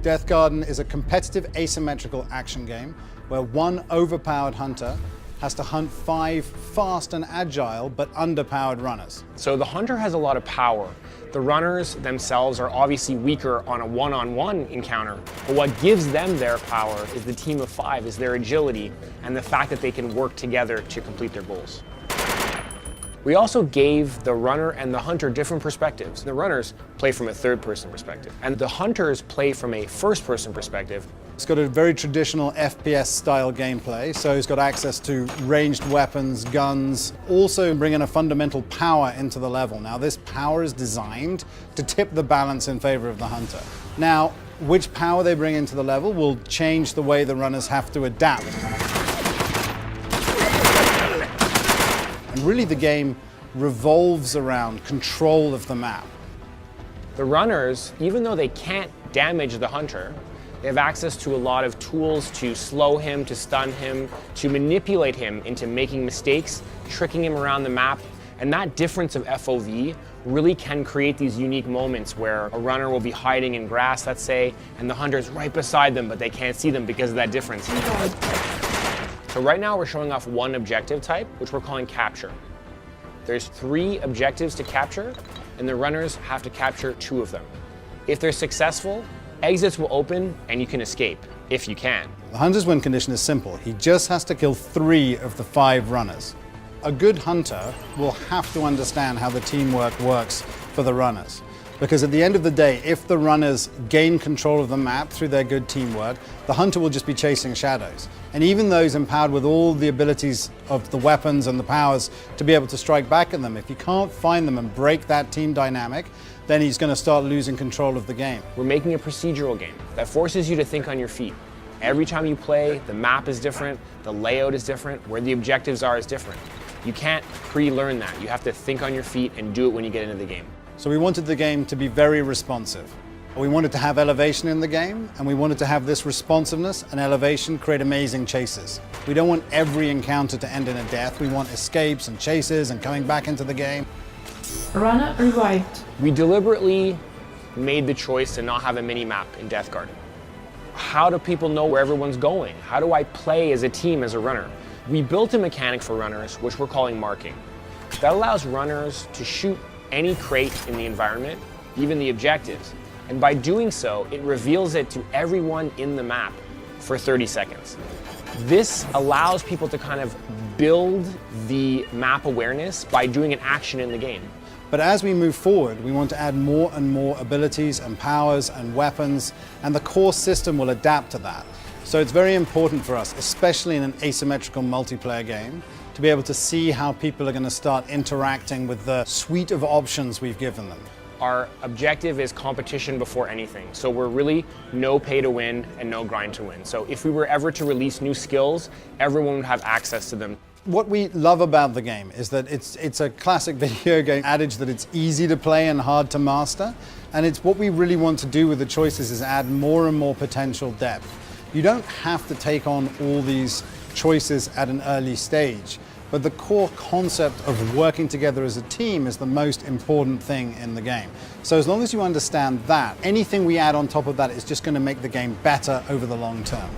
Deathgarden is a competitive asymmetrical action game where one overpowered hunter has to hunt 5 fast and agile but underpowered runners. So the hunter has a lot of power. The runners themselves are obviously weaker on a one-on-one encounter, but what gives them their power is the team of 5, is their agility and the fact that they can work together to complete their goals. We also gave the runner and the hunter different perspectives. The runners play from a third-person perspective, and the hunters play from a first-person perspective. It's got a very traditional FPS-style gameplay, so it's got access to ranged weapons, guns, also bringing a fundamental power into the level. Now, this power is designed to tip the balance in favor of the hunter. Now, which power they bring into the level will change the way the runners have to adapt. And really the game revolves around control of the map. The runners, even though they can't damage the hunter, they have access to a lot of tools to slow him, to stun him, to manipulate him into making mistakes, tricking him around the map. And that difference of FOV really can create these unique moments where a runner will be hiding in grass, let's say, and the hunter's right beside them, but they can't see them because of that difference. So right now we're showing off one objective type, which we're calling capture. There's 3 objectives to capture, and the runners have to capture 2 of them. If they're successful, exits will open and you can escape, if you can. The hunter's win condition is simple. He just has to kill 3 of the 5 runners. A good hunter will have to understand how the teamwork works for the runners. Because at the end of the day, if the runners gain control of the map through their good teamwork, the hunter will just be chasing shadows. And even those empowered with all the abilities of the weapons and the powers to be able to strike back at them, if you can't find them and break that team dynamic, then he's going to start losing control of the game. We're making a procedural game that forces you to think on your feet. Every time you play, the map is different, the layout is different, where the objectives are is different. You can't pre-learn that. You have to think on your feet and do it when you get into the game. So we wanted the game to be very responsive. We wanted to have elevation in the game, and we wanted to have this responsiveness and elevation create amazing chases. We don't want every encounter to end in a death. We want escapes and chases and coming back into the game. Runner revived. We deliberately made the choice to not have a mini-map in Deathgarden. How do people know where everyone's going? How do I play as a team, as a runner? We built a mechanic for runners, which we're calling marking. That allows runners to shoot any crate in the environment, even the objectives. And by doing so, it reveals it to everyone in the map for 30 seconds. This allows people to kind of build the map awareness by doing an action in the game. But as we move forward, we want to add more and more abilities and powers and weapons, and the core system will adapt to that. So it's very important for us, especially in an asymmetrical multiplayer game, to be able to see how people are going to start interacting with the suite of options we've given them. Our objective is competition before anything. So we're really no pay to win and no grind to win. So if we were ever to release new skills, everyone would have access to them. What we love about the game is that it's a classic video game adage that it's easy to play and hard to master. And it's what we really want to do with the choices is add more and more potential depth. You don't have to take on all these choices at an early stage, but the core concept of working together as a team is the most important thing in the game. So as long as you understand that, anything we add on top of that is just going to make the game better over the long term.